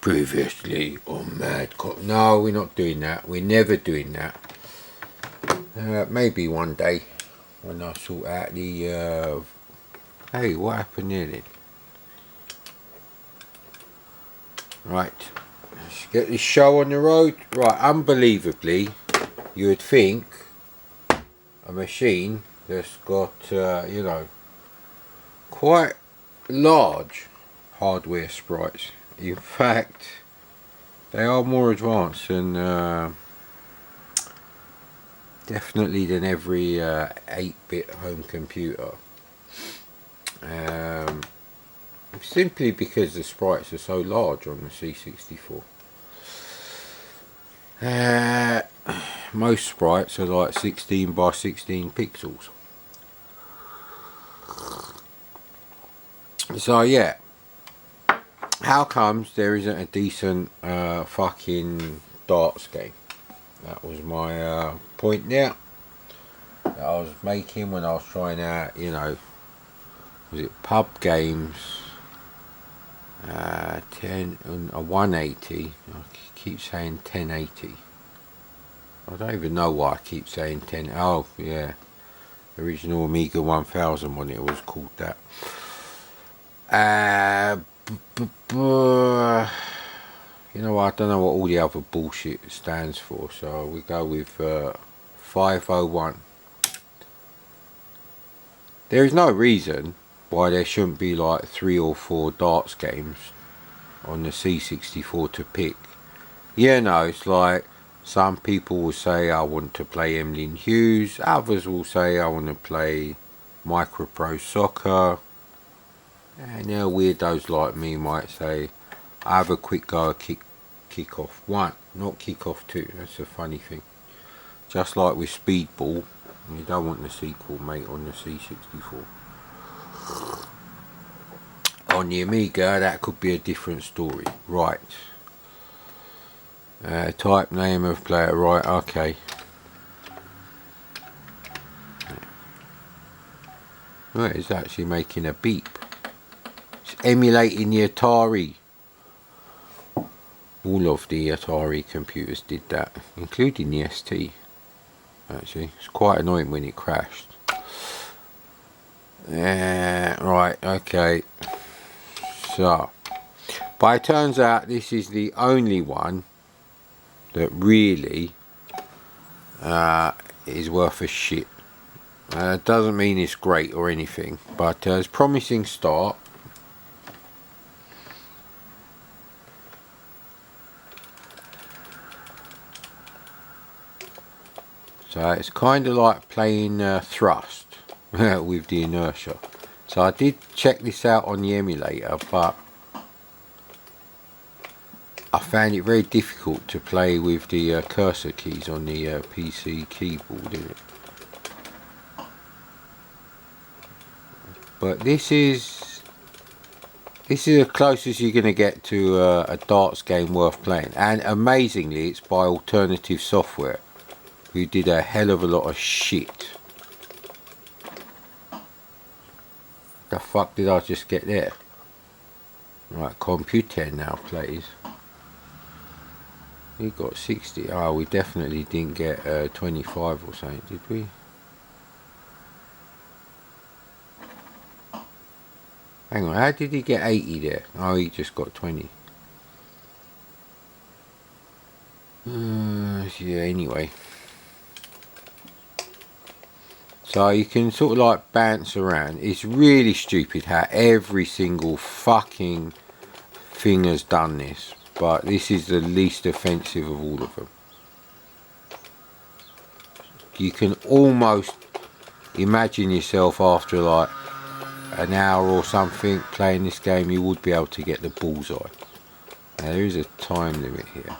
Previously on No, we're not doing that. We're never doing that. Maybe one day when I sort out the. Hey, what happened here then? Right, let's get this show on the road. Right, unbelievably, you would think a machine that's got, you know, quite large hardware sprites. In fact, they are more advanced than definitely than every 8-bit home computer. Simply because the sprites are so large on the C64. Most sprites are like 16 by 16 pixels. So yeah, how comes there isn't a decent fucking darts game? That was my point there that I was making when I was trying out, you know, was it pub games, 10 and a 180. I keep saying 1080. I don't even know why I keep saying 10. Oh yeah, original Amiga 1000 when it was called that. You know, I don't know what all the other bullshit stands for, so we go with 501. There is no reason why there shouldn't be like 3 or 4 darts games on the C64 to pick. You know, it's like some people will say I want to play Emlyn Hughes, others will say I want to play Micropro Soccer, and now weirdos like me might say I have a quick go at kick off 1, not kick off 2. That's a funny thing. Just like with Speedball, you don't want the sequel, mate, on the C64. On the Amiga, that could be a different story. Right. Type name of player. Right, okay. Right, it's actually making a beep. It's emulating the Atari. All of the Atari computers did that, including the ST. Actually, it's quite annoying when it crashed. Right, okay. So, but it turns out this is the only one that really is worth a shit. Doesn't mean it's great or anything, but it's a promising start. So it's kind of like playing Thrust with the inertia. So I did check this out on the emulator, but I found it very difficult to play with the cursor keys on the PC keyboard in it. But this is as close as you're going to get to a darts game worth playing. And amazingly, it's by Alternative Software, who did a hell of a lot of shit. The fuck did I just get there? Right, computer now plays. We got 60. Oh, we definitely didn't get 25 or something, did we? Hang on, how did he get 80 there? Oh, he just got 20. Yeah, anyway. So you can sort of like bounce around. It's really stupid how every single fucking thing has done this. But this is the least offensive of all of them. You can almost imagine yourself after like an hour or something playing this game, you would be able to get the bullseye. Now there is a time limit here.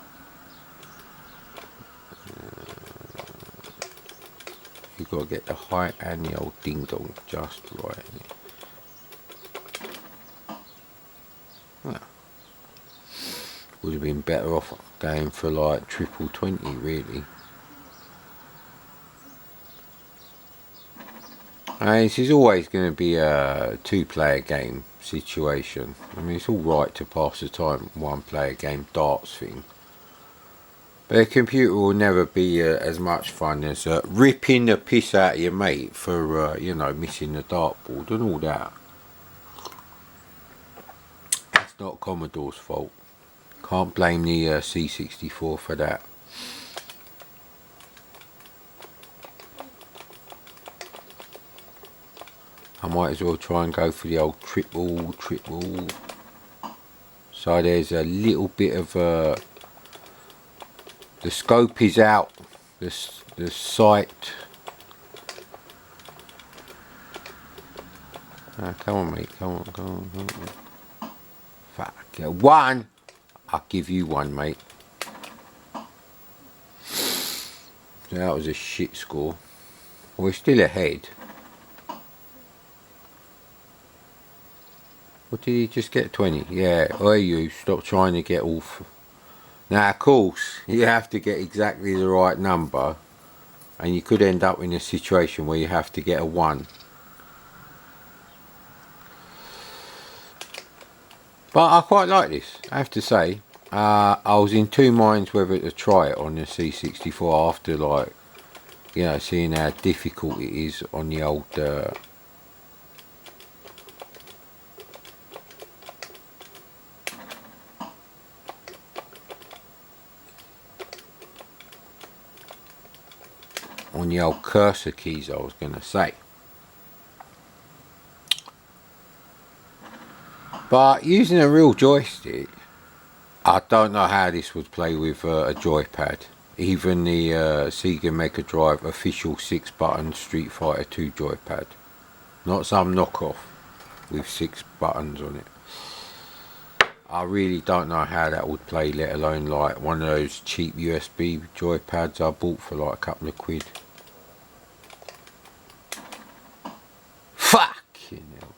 You've got to get the height and the old ding dong just right. Well, would have been better off going for like triple 20 really. This is always going to be a two-player game situation. I mean, it's all right to pass the time, one-player game darts thing. But a computer will never be as much fun as ripping the piss out of your mate for, you know, missing the dartboard and all that. It's not Commodore's fault. Can't blame the C64 for that. I might as well try and go for the old triple. So there's a little bit of the scope is out, the sight. Come on mate, come on. Fuck yeah. One! I'll give you one mate. That was a shit score. We're still ahead. What did he just get? 20? Yeah, you stop trying to get off. Now of course you have to get exactly the right number, and you could end up in a situation where you have to get a 1. But I quite like this, I have to say. I was in two minds whether to try it on the C64 after, like, you know, seeing how difficult it is on the old cursor keys, I was going to say. But using a real joystick, I don't know how this would play with a joypad. Even the Sega Mega Drive official 6-button Street Fighter 2 joypad. Not some knockoff with 6 buttons on it. I really don't know how that would play, let alone like one of those cheap USB joypads I bought for like a couple of quid. Fucking hell.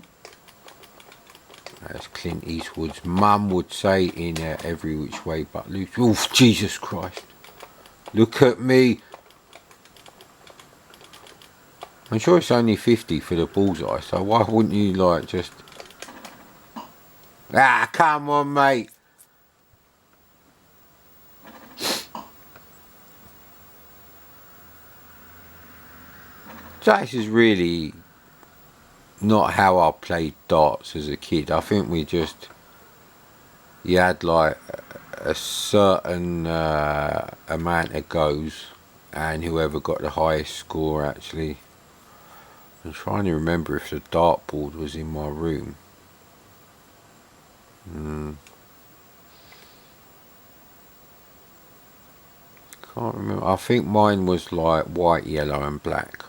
As Clint Eastwood's mum would say in Every Which Way But Loose. Oh, Jesus Christ. Look at me. I'm sure it's only 50 for the bullseye, so why wouldn't you like just... Ah, come on, mate. So this is really not how I played darts as a kid. I think you had like a certain amount of goes, and whoever got the highest score actually. I'm trying to remember if the dartboard was in my room. Can't remember. I think mine was like white, yellow and black.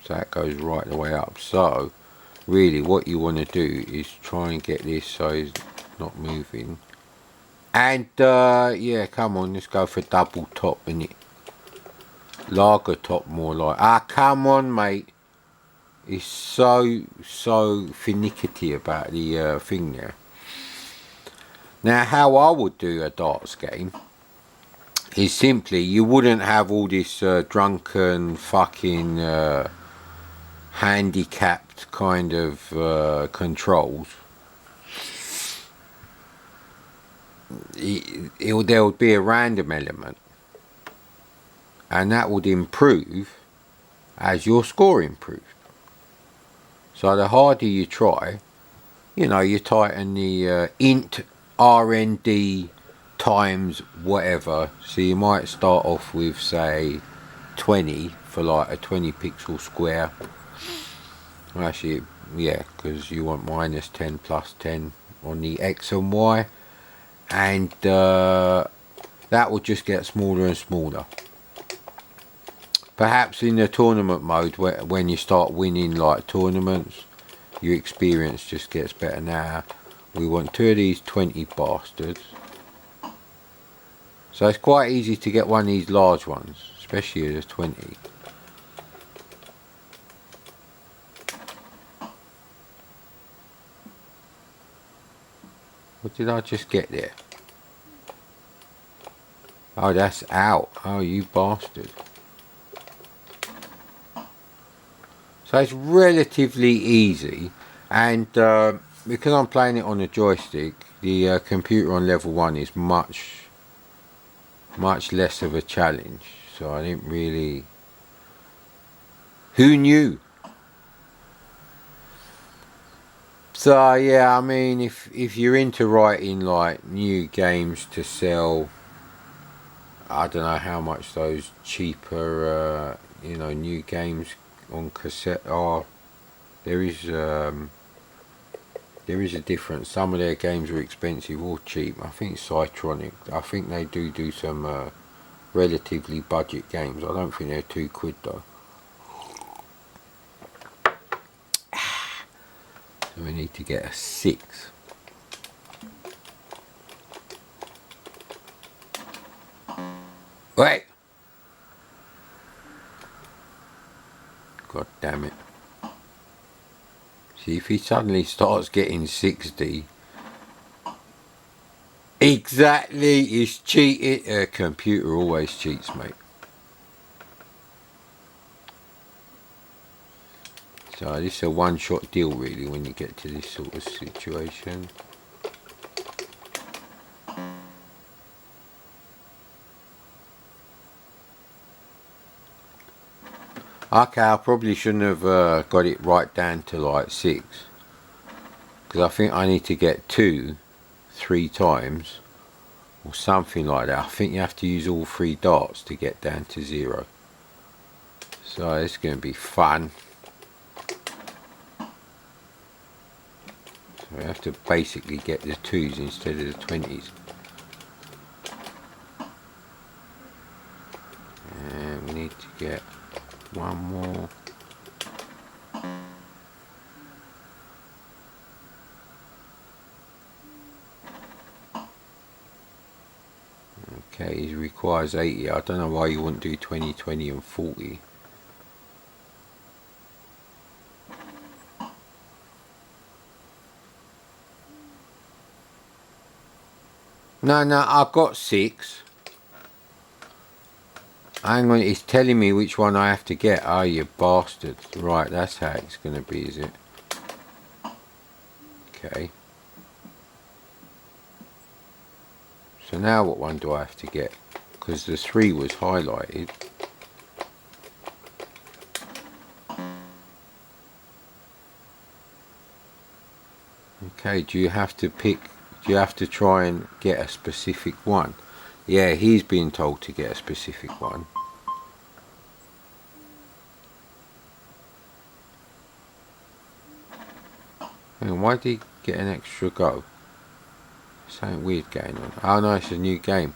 So that goes right the way up. So really what you want to do is try and get this so it's not moving. And yeah, come on, let's go for double top, innit? Lager top more like. Ah, come on, mate. It's so finicky about the thing there. Now, how I would do a darts game is simply, you wouldn't have all this drunken fucking handicapped kind of controls. There would be a random element, and that would improve as your score improved. So the harder you try, you know, you tighten the int RND times whatever. So you might start off with, say, 20 for like a 20 pixel square. Well, actually, yeah, because you want minus 10 plus 10 on the X and Y. And that will just get smaller and smaller. Perhaps in the tournament mode, when you start winning like tournaments, your experience just gets better. Now we want 2 of these 20 bastards. So it's quite easy to get one of these large ones, especially as 20. What did I just get there? Oh, that's out. Oh, you bastard. So it's relatively easy, and because I'm playing it on a joystick, the computer on level 1 is much less of a challenge. So I didn't really... Who knew? So yeah, I mean, if you're into writing like new games to sell, I don't know how much those cheaper, new games on cassette are. There is a difference. Some of their games are expensive or cheap. I think Cytronic. I think they do some relatively budget games. I don't think they're £2 though. So we need to get a 6. Wait! God damn it. See, if he suddenly starts getting 60... Exactly, he's cheating. A computer always cheats, mate. So this is a one-shot deal, really, when you get to this sort of situation. Okay, I probably shouldn't have got it right down to like 6. Because I think I need to get 2, 3 times. Or something like that. I think you have to use all 3 darts to get down to 0. So it's going to be fun. So we have to basically get the 2s instead of the 20s. And we need to get 1 more. Okay, it requires 80. I don't know why you wouldn't do 20, 20 and 40. No, I've got 6. Hang on, it's telling me which one I have to get. Oh, you bastard. Right, that's how it's going to be, is it? Okay. So now what one do I have to get? Because the 3 was highlighted. Okay, do you have to try and get a specific one? Yeah, he's being told to get a specific one. Hang on, why did he get an extra go? Something weird going on. Oh no, it's a new game.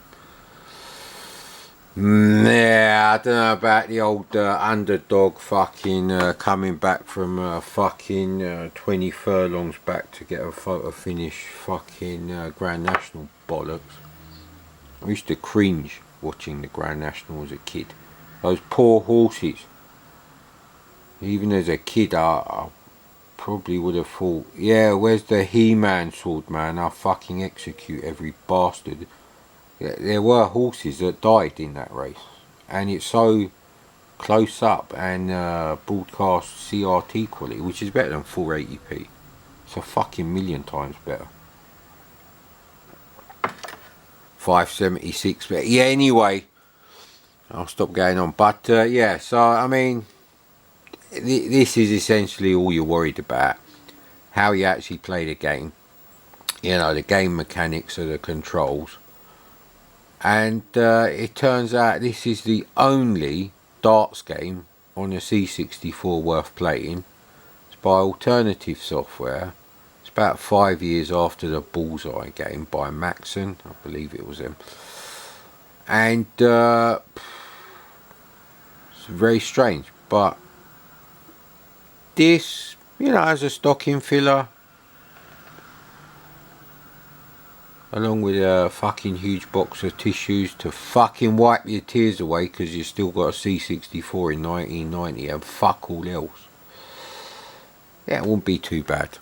Yeah, I don't know about the old underdog fucking coming back from fucking 20 furlongs back to get a photo finish fucking Grand National bollocks. I used to cringe watching the Grand National as a kid. Those poor horses. Even as a kid, I probably would have thought, yeah, where's the He-Man sword, man? I'll fucking execute every bastard. There were horses that died in that race, and it's so close up and broadcast CRT quality, which is better than 480p. It's a fucking million times better. 576, but yeah, anyway, I'll stop going on. But yeah, so I mean, this is essentially all you're worried about: how you actually play the game. You know, the game mechanics of the controls. And it turns out this is the only darts game on the C64 worth playing. It's by Alternative Software. It's about 5 years after the Bullseye game by Maxon, I believe it was him. And it's very strange, but this, as a stocking filler, along with a fucking huge box of tissues to fucking wipe your tears away because you still got a C64 in 1990 and fuck all else. Yeah, it wouldn't be too bad.